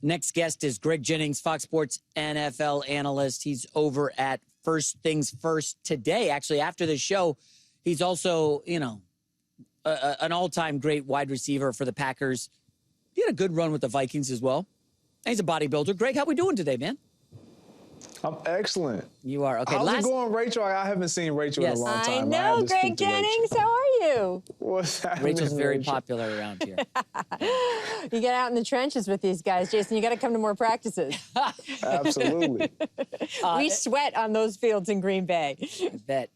Next guest is Greg Jennings, Fox Sports NFL analyst. He's over at First Things First today. Actually, after the show, he's also, an all-time great wide receiver for the Packers. He had a good run with the Vikings as well. And he's a bodybuilder. Greg, how we doing today, man? I'm excellent. You are. Okay. How's it going, Rachel? I haven't seen Rachel in a long time. I know, Greg Jennings. How are you? What's happening, Rachel's very popular around here. You get out in the trenches with these guys, Jason. You got to come to more practices. Absolutely. We sweat on those fields in Green Bay. I bet.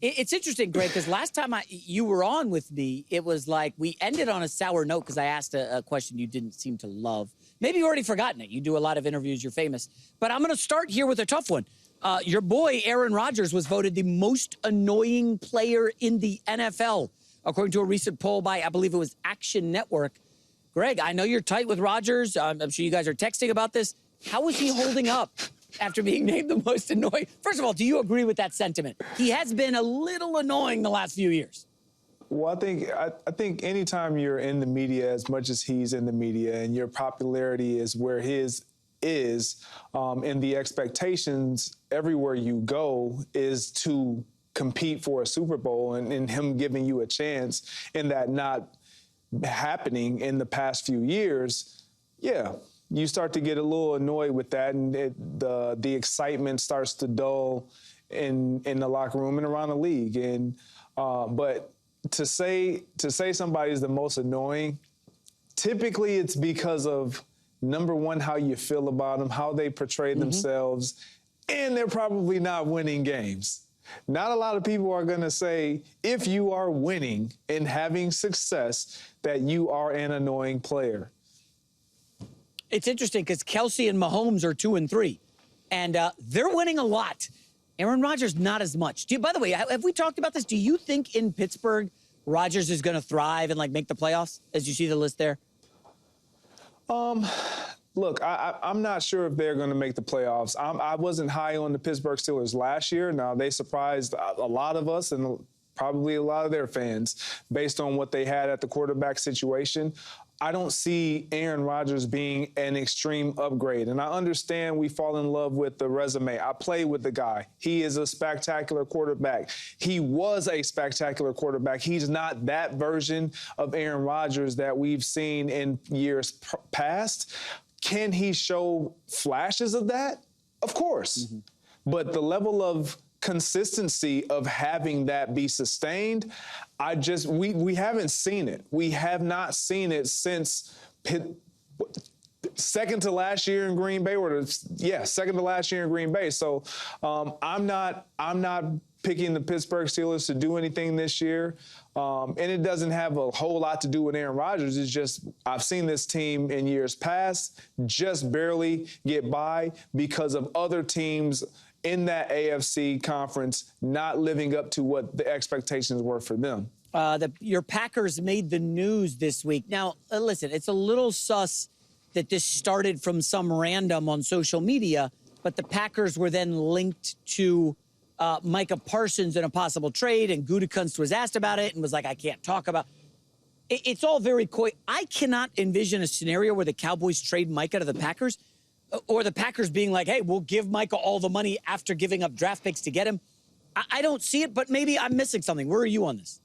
It's interesting, Greg, because last time you were on with me, it was like we ended on a sour note because I asked a question you didn't seem to love. Maybe you've already forgotten it. You do a lot of interviews. You're famous. But I'm going to start here with a tough one. Your boy, Aaron Rodgers, was voted the most annoying player in the NFL, according to a recent poll by, I believe it was Action Network. Greg, I know you're tight with Rodgers. I'm sure you guys are texting about this. How is he holding up after being named the most annoying? First of all, do you agree with that sentiment? He has been a little annoying the last few years. Well, I think anytime you're in the media as much as he's in the media and your popularity is where his is, and the expectations everywhere you go is to compete for a Super Bowl, and him giving you a chance and that not happening in the past few years, yeah, you start to get a little annoyed with that, and the excitement starts to dull in the locker room and around the league. And but to say somebody's the most annoying, typically it's because of, number one, how you feel about them, how they portray themselves, and they're probably not winning games. Not a lot of people are going to say, if you are winning and having success, that you are an annoying player. It's interesting because Kelsey and Mahomes are 2 and 3, and they're winning a lot. Aaron Rodgers, not as much. By the way, have we talked about this? Do you think in Pittsburgh, Rodgers is going to thrive and make the playoffs, as you see the list there? Look, I'm not sure if they're going to make the playoffs. I wasn't high on the Pittsburgh Steelers last year. Now, they surprised a lot of us and probably a lot of their fans based on what they had at the quarterback situation. I don't see Aaron Rodgers being an extreme upgrade. And I understand we fall in love with the resume. I play with the guy. He is a spectacular quarterback. He was a spectacular quarterback. He's not that version of Aaron Rodgers that we've seen in years past. Can he show flashes of that? Of course. But the level of consistency of having that be sustained, we haven't seen it. We have not seen it since second to last year in Green Bay, second to last year in Green Bay. So I'm not picking the Pittsburgh Steelers to do anything this year. And it doesn't have a whole lot to do with Aaron Rodgers. It's just I've seen this team in years past just barely get by because of other teams in that AFC conference not living up to what the expectations were for them. Your Packers made the news this week. Now, listen, it's a little sus that this started from some random on social media, but the Packers were then linked to Micah Parsons in a possible trade, and Gutekunst was asked about it and was like, I can't talk about it. It's all very coy. I cannot envision a scenario where the Cowboys trade Micah to the Packers, or the Packers being like, hey, we'll give Micah all the money after giving up draft picks to get him. I don't see it, but maybe I'm missing something. Where are you on this?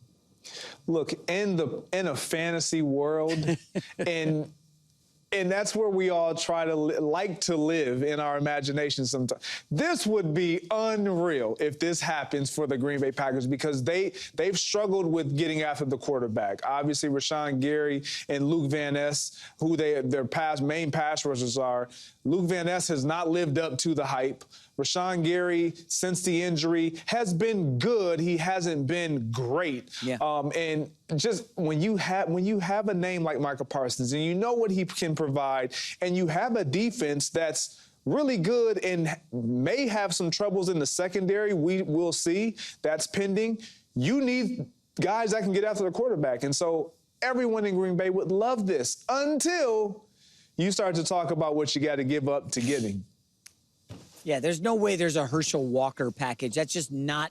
Look, in a fantasy world, and that's where we all try to like to live in our imagination sometimes. This would be unreal if this happens for the Green Bay Packers, because they've struggled with getting after the quarterback. Obviously, Rashawn Gary and Luke Van Ness, who their main pass rushers are. Luke Van Ness has not lived up to the hype. Rashawn Gary, since the injury, has been good. He hasn't been great. Yeah. And just when you have a name like Micah Parsons and you know what he can provide, and you have a defense that's really good and may have some troubles in the secondary, we will see. That's pending. You need guys that can get after the quarterback. And so everyone in Green Bay would love this until you start to talk about what you got to give up to get him. Yeah, there's no way there's a Herschel Walker package. That's just not,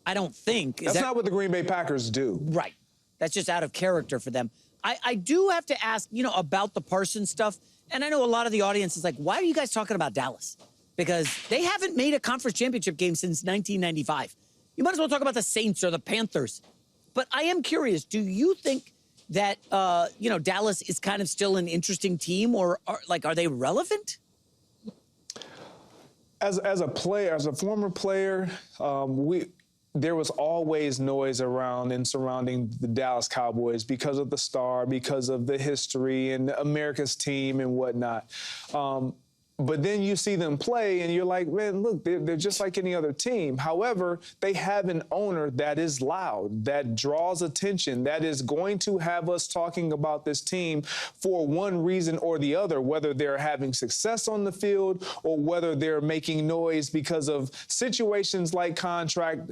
I don't think. That's not what the Green Bay Packers do. Right. That's just out of character for them. I do have to ask, about the Parsons stuff. And I know a lot of the audience is like, why are you guys talking about Dallas? Because they haven't made a conference championship game since 1995. You might as well talk about the Saints or the Panthers. But I am curious, do you think that, Dallas is kind of still an interesting team, or are they relevant? As a former player, there was always noise around and surrounding the Dallas Cowboys because of the star, because of the history and America's team and whatnot. But then you see them play and you're like, man, look, they're just like any other team. However, they have an owner that is loud, that draws attention, that is going to have us talking about this team for one reason or the other, whether they're having success on the field or whether they're making noise because of situations like contract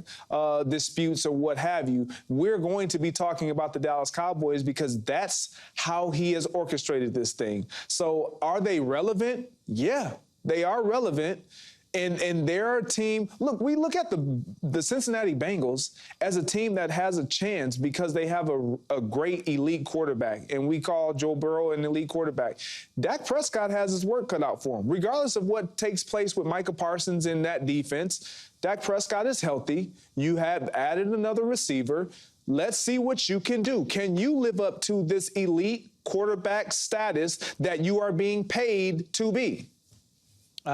disputes or what have you. We're going to be talking about the Dallas Cowboys because that's how he has orchestrated this thing. So are they relevant? Yeah, they are relevant, and they're a team. Look, we look at the Cincinnati Bengals as a team that has a chance because they have a great elite quarterback, and we call Joe Burrow an elite quarterback. Dak Prescott has his work cut out for him. Regardless of what takes place with Micah Parsons in that defense, Dak Prescott is healthy. You have added another receiver. Let's see what you can do. Can you live up to this elite quarterback status that you are being paid to be?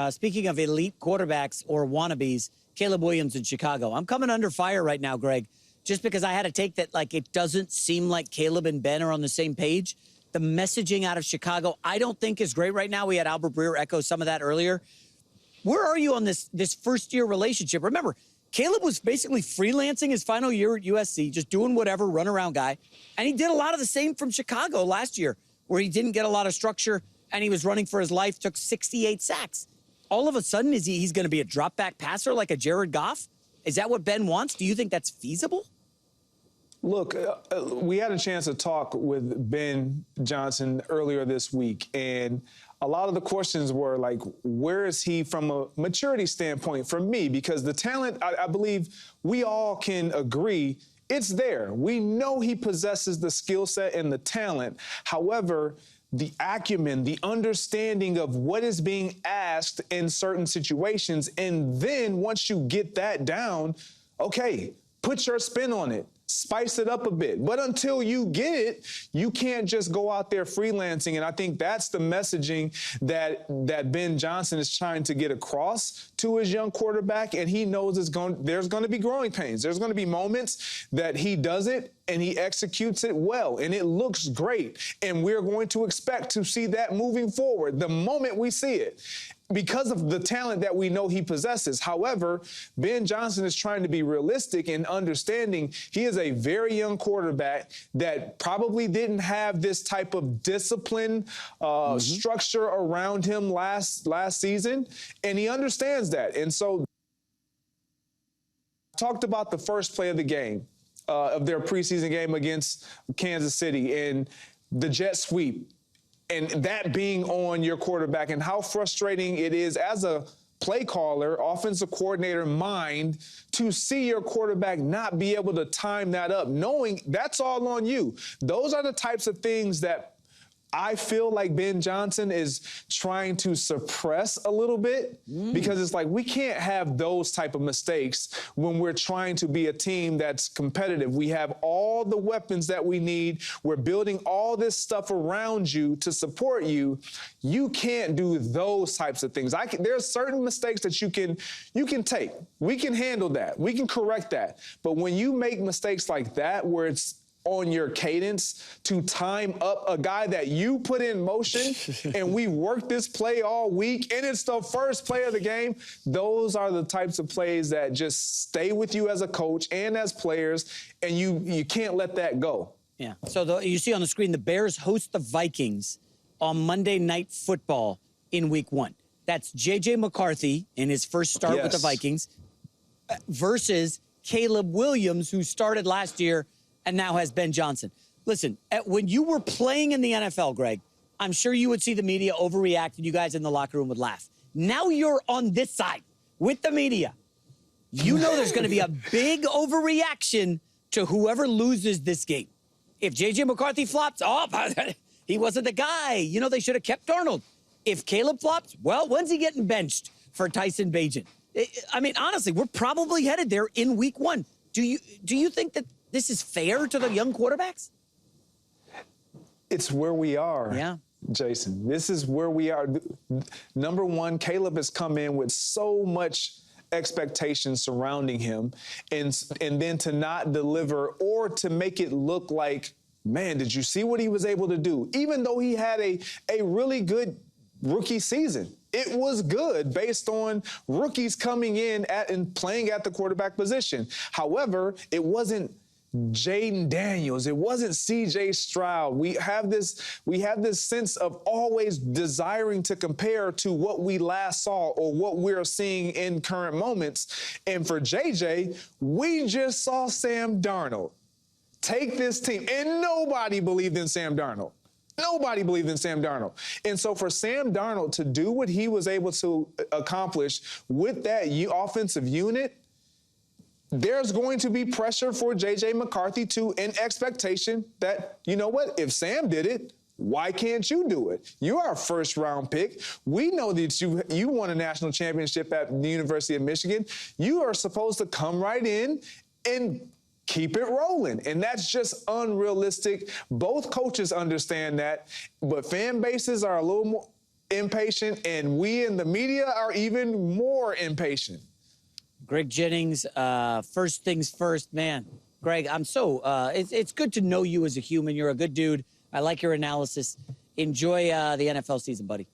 Speaking of elite quarterbacks or wannabes, Caleb Williams in Chicago. I'm coming under fire right now, Greg, just because I had a take that, it doesn't seem like Caleb and Ben are on the same page. The messaging out of Chicago, I don't think is great right now. We had Albert Breer echo some of that earlier. Where are you on this first-year relationship? Remember, Caleb was basically freelancing his final year at USC, just doing whatever, run-around guy. And he did a lot of the same from Chicago last year, where he didn't get a lot of structure and he was running for his life, took 68 sacks. All of a sudden, he's going to be a drop-back passer like a Jared Goff? Is that what Ben wants? Do you think that's feasible? Look, we had a chance to talk with Ben Johnson earlier this week, and a lot of the questions were like, where is he from a maturity standpoint from me? Because the talent, I believe we all can agree, it's there. We know he possesses the skill set and the talent. However, the acumen, the understanding of what is being asked in certain situations, and then once you get that down, okay, put your spin on it. Spice it up a bit. But until you get it, you can't just go out there freelancing. And I think that's the messaging that Ben Johnson is trying to get across to his young quarterback. And he knows there's going to be growing pains. There's going to be moments that he does it and he executes it well. And it looks great. And we're going to expect to see that moving forward the moment we see it, because of the talent that we know he possesses. However, Ben Johnson is trying to be realistic in understanding he is a very young quarterback that probably didn't have this type of discipline, structure around him last season, and he understands that. And so, talked about the first play of the game, of their preseason game against Kansas City, and the jet sweep. And that being on your quarterback, and how frustrating it is as a play caller, offensive coordinator mind, to see your quarterback not be able to time that up, knowing that's all on you. Those are the types of things that I feel like Ben Johnson is trying to suppress a little bit, because it's like we can't have those type of mistakes when we're trying to be a team that's competitive. We have all the weapons that we need. We're building all this stuff around you to support you. You can't do those types of things. There's certain mistakes that you can take. We can handle that. We can correct that. But when you make mistakes like that, where it's on your cadence to time up a guy that you put in motion and we worked this play all week and it's the first play of the game, those are the types of plays that just stay with you as a coach and as players, and you can't let that go. Yeah. So you see on the screen, the Bears host the Vikings on Monday Night Football in Week 1. That's J.J. McCarthy in his first start with the Vikings versus Caleb Williams, who started last year and now has Ben Johnson. Listen, when you were playing in the NFL, Greg, I'm sure you would see the media overreact and you guys in the locker room would laugh. Now you're on this side with the media. You know there's going to be a big overreaction to whoever loses this game. If J.J. McCarthy flops, he wasn't the guy. You know, they should have kept Darnold. If Caleb flops, well, when's he getting benched for Tyson Bagent? I mean, honestly, we're probably headed there in week 1. Do you think that this is fair to the young quarterbacks? It's where we are. Yeah. Jason, this is where we are. Number one, Caleb has come in with so much expectation surrounding him, and then to not deliver or to make it look like, man, did you see what he was able to do? Even though he had a really good rookie season. It was good based on rookies coming in and playing at the quarterback position. However, it wasn't Jaden Daniels. It wasn't C.J. Stroud. We have this sense of always desiring to compare to what we last saw or what we're seeing in current moments. And for J.J., we just saw Sam Darnold take this team, and nobody believed in Sam Darnold. Nobody believed in Sam Darnold. And so for Sam Darnold to do what he was able to accomplish with that offensive unit, there's going to be pressure for J.J. McCarthy an expectation that, you know what, if Sam did it, why can't you do it? You're our first-round pick. We know that you won a national championship at the University of Michigan. You are supposed to come right in and keep it rolling. And that's just unrealistic. Both coaches understand that, but fan bases are a little more impatient, and we in the media are even more impatient. Greg Jennings, first things first, man. Greg, I'm so, it's good to know you as a human. You're a good dude. I like your analysis. Enjoy the NFL season, buddy.